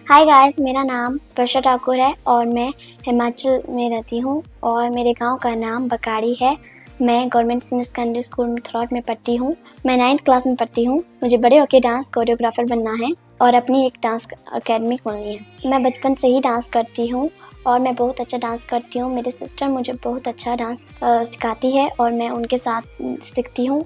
Hi guys, मेरा नाम वर्षा ठाकुर है और मैं हिमाचल में रहती हूँ और मेरे गांव का नाम बकाड़ी है। मैं government senior secondary school throat में पढ़ती हूँ। मैं 9th क्लास में पढ़ती हूँ। मुझे बड़े होकर डांस कोरियोग्राफर बनना है और अपनी एक डांस अकेडमी खोलनी है। मैं बचपन से ही डांस करती हूँ और मैं बहुत अच्छा डांस करती हूँ। मेरी सिस्टर मुझे बहुत अच्छा डांस सिखाती है और मैं उनके साथ सीखती हूँ।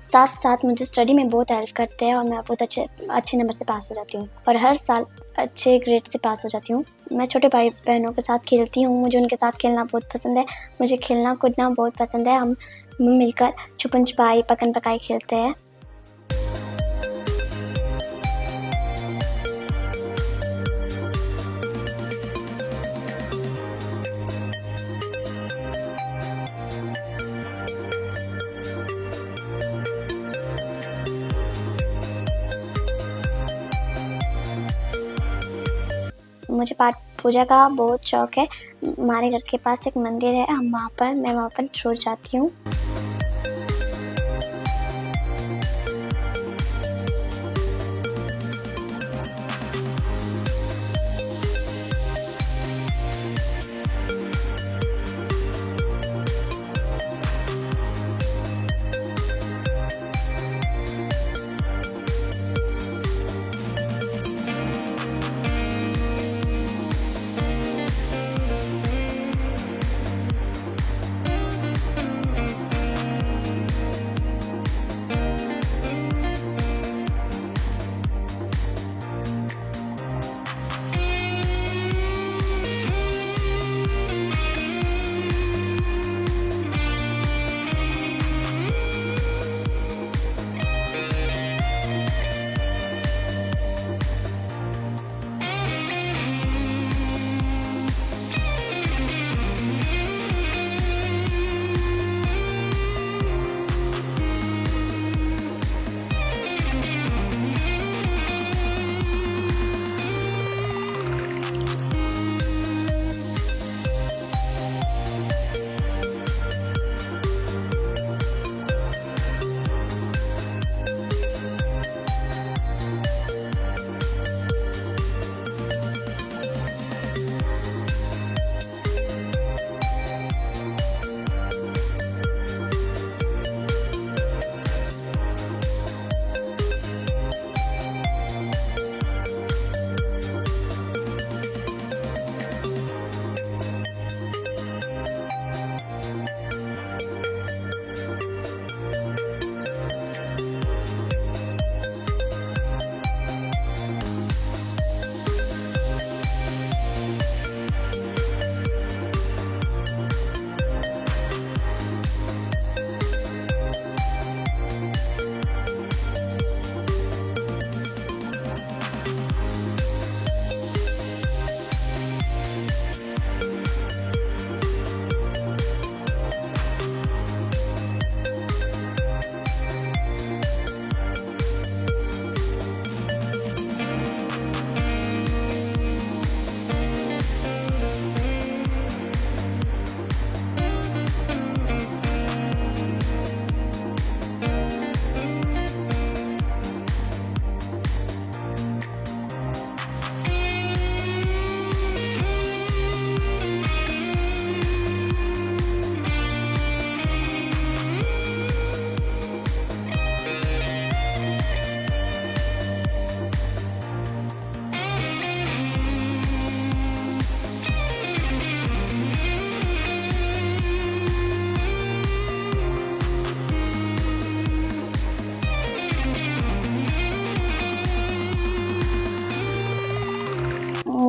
साथ साथ मुझे स्टडी में बहुत हेल्प करते हैं और मैं बहुत अच्छे नंबर से पास हो जाती हूँ और हर साल अच्छे ग्रेड से पास हो जाती हूँ। मैं छोटे भाई बहनों के साथ खेलती हूँ। मुझे उनके साथ खेलना बहुत पसंद है। मुझे खेलना कूदना बहुत पसंद है। हम मिलकर छुपन छुपाई पकन पकाई खेलते हैं। मुझे पाठ पूजा का बहुत शौक है। हमारे घर के पास एक मंदिर है। मैं वहाँ पर रोज जाती हूँ।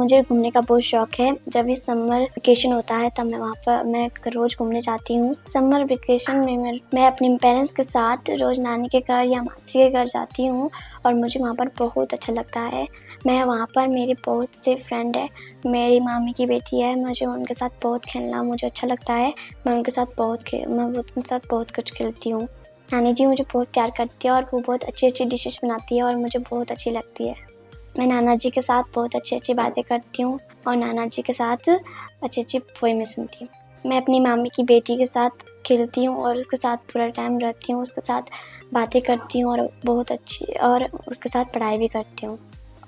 मुझे घूमने का बहुत शौक है। जब भी समर वेकेशन होता है तब मैं रोज घूमने जाती हूँ। समर वेकेशन में मैं अपने पेरेंट्स के साथ रोज नानी के घर या मासी के घर जाती हूँ और मुझे वहाँ पर बहुत अच्छा लगता है। मैं वहाँ पर मेरे बहुत से फ्रेंड है, मेरी मामी की बेटी है, मुझे उनके साथ बहुत खेलना मुझे अच्छा लगता है। मैं उनके साथ बहुत कुछ खेलती हूँ। नानी जी मुझे बहुत प्यार करती है और वो बहुत अच्छी डिशेस बनाती है और मुझे बहुत अच्छी लगती है। मैं नाना जी के साथ बहुत अच्छी बातें करती हूँ और नाना जी के साथ अच्छी पोएमें सुनती हूँ। मैं अपनी मामी की बेटी के साथ खेलती हूँ और उसके साथ पूरा टाइम रहती हूँ, उसके साथ बातें करती हूँ और उसके साथ पढ़ाई भी करती हूँ।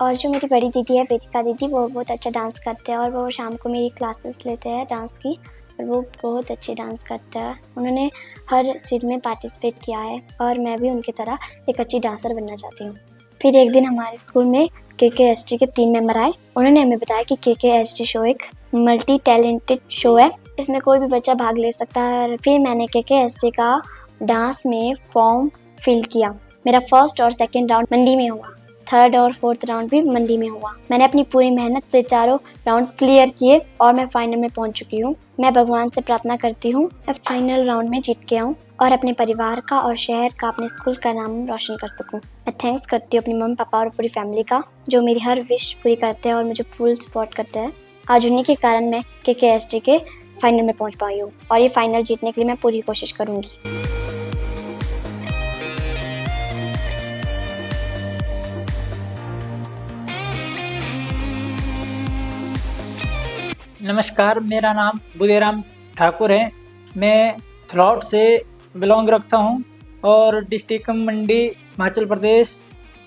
और जो मेरी बड़ी दीदी है, वेदिका दीदी, वो बहुत अच्छा डांस करते हैं और वो शाम को मेरी क्लासेस लेते हैं डांस की और वो बहुत अच्छी डांस करते हैं। उन्होंने हर चीज़ में पार्टिसिपेट किया है और मैं भी उनकी तरह एक अच्छी डांसर बनना चाहती हूँ। फिर एक दिन हमारे स्कूल में KKST के 3 मेंबर आए। उन्होंने हमें बताया कि KKST शो एक मल्टी टैलेंटेड शो है, इसमें कोई भी बच्चा भाग ले सकता है। फिर मैंने KKST का डांस में फॉर्म फिल किया। मेरा फर्स्ट और सेकंड राउंड मंडी में हुआ, थर्ड और फोर्थ राउंड भी मंडी में हुआ। मैंने अपनी पूरी मेहनत से चारों राउंड क्लियर किए और मैं फाइनल में पहुंच चुकी हूँ। मैं भगवान से प्रार्थना करती हूँ मैं फाइनल राउंड में जीत के आऊँ और अपने परिवार का और शहर का, अपने स्कूल का नाम रोशन कर सकूँ। मैं थैंक्स करती हूँ अपनी मम्मी पापा और पूरी फैमिली का, जो मेरी हर विश पूरी करते हैं और मुझे फुल सपोर्ट करते हैं। आज उन्हीं के कारण मैं KKST के फाइनल में पहुंच पाई हूँ और ये फाइनल जीतने के लिए मैं पूरी कोशिश करूँगी। नमस्कार, मेरा नाम बुदेराम ठाकुर है। मैं थ्रॉट से बिलोंग रखता हूँ और डिस्ट्रिक्ट मंडी हिमाचल प्रदेश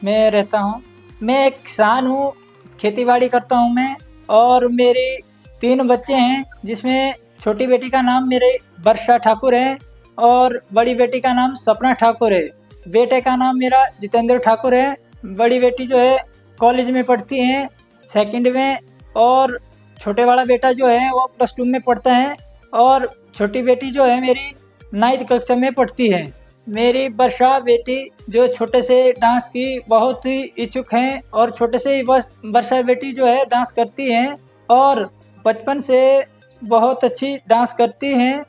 में रहता हूँ। मैं एक किसान हूँ, खेतीबाड़ी करता हूँ मैं, और मेरे 3 बच्चे हैं, जिसमें छोटी बेटी का नाम मेरे वर्षा ठाकुर है और बड़ी बेटी का नाम सपना ठाकुर है। बेटे का नाम मेरा जितेंद्र ठाकुर है। बड़ी बेटी जो है कॉलेज में पढ़ती है, सेकंड में, और छोटे वाला बेटा जो है वो +2 में पढ़ता है और छोटी बेटी जो है मेरी 9th कक्षा में पढ़ती है। मेरी वर्षा बेटी जो छोटे से डांस की बहुत ही इच्छुक हैं और छोटे से ही वर्षा बेटी जो है डांस करती हैं और बचपन से बहुत अच्छी डांस करती हैं।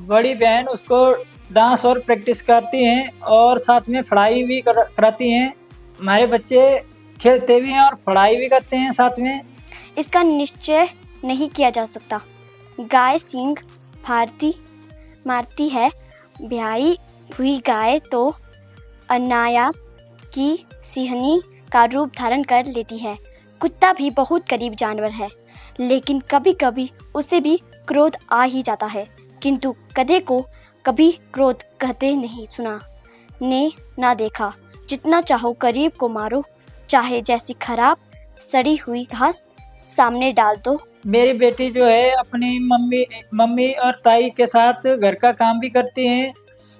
बड़ी बहन उसको डांस और प्रैक्टिस करती हैं और साथ में पढ़ाई भी कराती हैं। हमारे बच्चे खेलते भी हैं और पढ़ाई भी करते हैं साथ में। इसका निश्चय नहीं किया जा सकता। गाय सींग फाड़ती मारती है, ब्याही हुई गाय तो अनायास की सिंहनी का रूप धारण कर लेती है। कुत्ता भी बहुत करीब जानवर है, लेकिन कभी कभी उसे भी क्रोध आ ही जाता है, किंतु गधे को कभी क्रोध कहते नहीं सुना ने ना देखा। जितना चाहो करीब को मारो, चाहे जैसी खराब सड़ी हुई घास सामने डाल दो। मेरी बेटी जो है अपनी मम्मी और ताई के साथ घर का काम भी करती हैं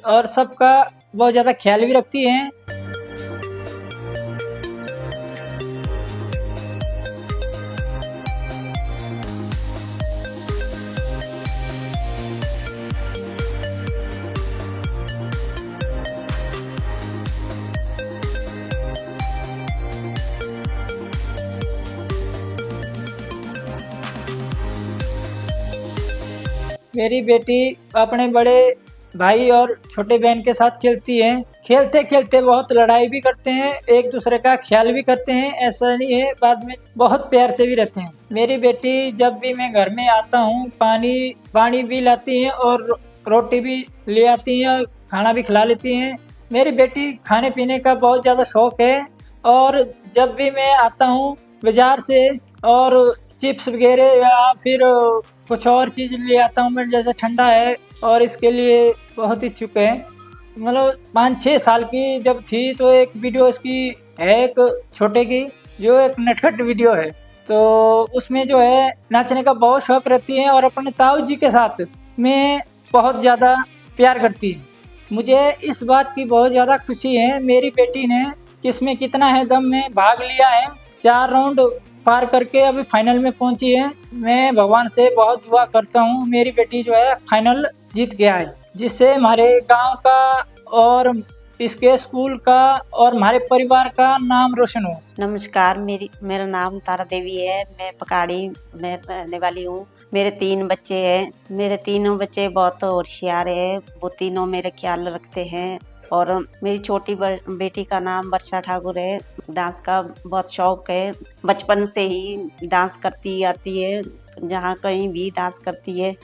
और सबका बहुत ज़्यादा ख्याल भी रखती हैं। मेरी बेटी अपने बड़े भाई और छोटे बहन के साथ खेलती है। खेलते खेलते बहुत लड़ाई भी करते हैं, एक दूसरे का ख्याल भी करते हैं, ऐसा नहीं है, बाद में बहुत प्यार से भी रहते हैं। मेरी बेटी जब भी मैं घर में आता हूँ पानी भी लाती है और रोटी भी ले आती हैं और खाना भी खिला लेती हैं। मेरी बेटी खाने पीने का बहुत ज़्यादा शौक है और जब भी मैं आता हूँ बाज़ार से और चिप्स वगैरह या फिर कुछ और चीज़ ले आता हूँ मैं, जैसे ठंडा है, और इसके लिए बहुत इच्छुक है। मतलब 5-6 साल की जब थी तो एक वीडियो इसकी है, एक छोटे की, जो एक नटखट वीडियो है, तो उसमें जो है नाचने का बहुत शौक रहती है और अपने ताऊ जी के साथ में बहुत ज़्यादा प्यार करती है। मुझे इस बात की बहुत ज़्यादा खुशी है, मेरी बेटी ने किसमें कितना है दम में भाग लिया है, 4 राउंड पार करके अभी फाइनल में पहुंची है। मैं भगवान से बहुत दुआ करता हूँ मेरी बेटी जो है फाइनल जीत के आए, जिससे हमारे गांव का और इसके स्कूल का और हमारे परिवार का नाम रोशन हो। नमस्कार, मेरा नाम तारा देवी है। मैं पकाड़ी में रहने वाली हूँ। मेरे 3 बच्चे हैं। मेरे तीनों बच्चे बहुत होशियार हैं। वो तीनों मेरे ख्याल रखते हैं और मेरी छोटी बेटी का नाम वर्षा ठाकुर है। डांस का बहुत शौक है, बचपन से ही डांस करती आती है, जहाँ कहीं भी डांस करती है।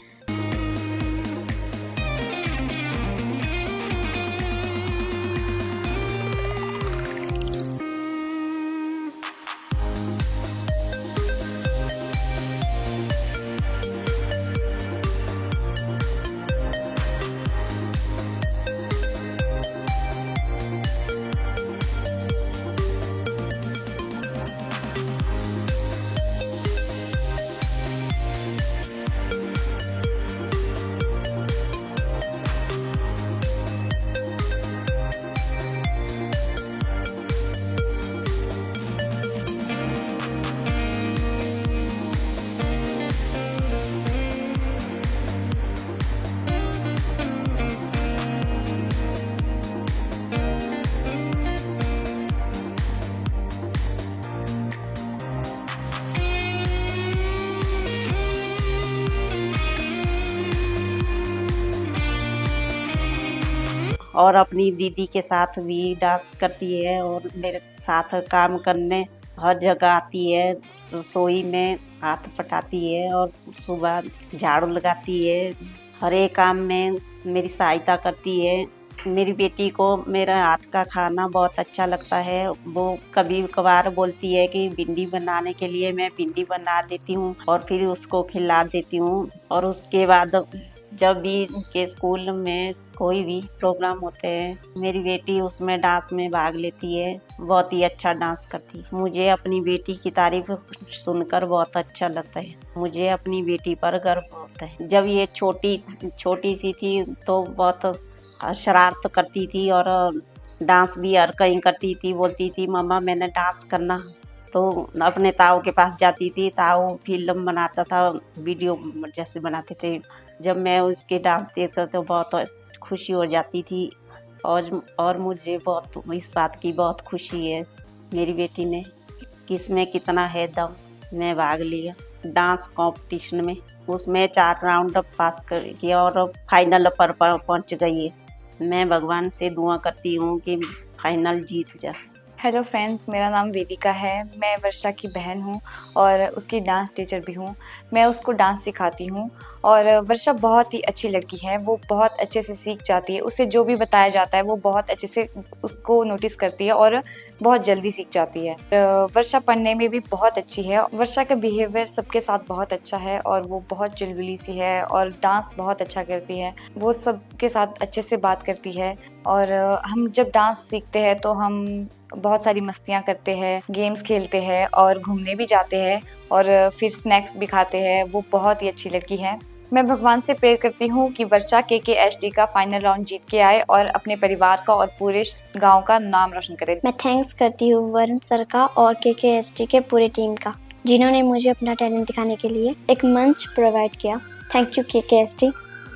और अपनी दीदी के साथ भी डांस करती है और मेरे साथ काम करने हर जगह आती है। रसोई में हाथ पटाती है और सुबह झाड़ू लगाती है। हर एक काम में मेरी सहायता करती है। मेरी बेटी को मेरा हाथ का खाना बहुत अच्छा लगता है। वो कभी कभार बोलती है कि भिंडी बनाने के लिए मैं भिंडी बना देती हूँ और फिर उसको खिला देती हूँ। और उसके बाद जब भी के स्कूल में कोई भी प्रोग्राम होते हैं, मेरी बेटी उसमें डांस में भाग लेती है। बहुत ही अच्छा डांस करती है। मुझे अपनी बेटी की तारीफ सुनकर बहुत अच्छा लगता है। मुझे अपनी बेटी पर गर्व होता है। जब ये छोटी सी थी तो बहुत शरारत करती थी और डांस भी हर कहीं करती थी। बोलती थी मम्मा मैंने डांस करना, तो अपने ताऊ के पास जाती थी। ताऊ फिल्म बनाता था, वीडियो जैसे बनाते थे। जब मैं उसके डांस देखता तो बहुत खुशी हो जाती थी और मुझे बहुत इस बात की बहुत खुशी है मेरी बेटी ने किसमें कितना है दम में भाग लिया डांस कंपटीशन में। उसमें 4 राउंड पास कर किया और फाइनल पर पहुंच गई है। मैं भगवान से दुआ करती हूँ कि फाइनल जीत जाए। हेलो फ्रेंड्स, मेरा नाम वेदिका है। मैं वर्षा की बहन हूँ और उसकी डांस टीचर भी हूँ। मैं उसको डांस सिखाती हूँ और वर्षा बहुत ही अच्छी लड़की है। वो बहुत अच्छे से सीख जाती है। उसे जो भी बताया जाता है वो बहुत अच्छे से उसको नोटिस करती है और बहुत जल्दी सीख जाती है। वर्षा पढ़ने में भी बहुत अच्छी है। वर्षा का बिहेवियर सबके साथ बहुत अच्छा है और वो बहुत चुलबुली सी है और डांस बहुत अच्छा करती है। वो सबके साथ अच्छे से बात करती है और हम जब डांस सीखते हैं तो हम बहुत सारी मस्तियाँ करते हैं, गेम्स खेलते हैं और घूमने भी जाते हैं और फिर स्नैक्स भी खाते हैं। वो बहुत ही अच्छी लड़की है। मैं भगवान से प्रेयर करती हूँ कि वर्षा KKSD का फाइनल राउंड जीत के आए और अपने परिवार का और पूरे गांव का नाम रोशन करे। मैं थैंक्स करती हूँ वरुण सर का और KKSD के पूरे टीम का, जिन्होंने मुझे अपना टैलेंट दिखाने के लिए एक मंच प्रोवाइड किया। Thank you KKSD।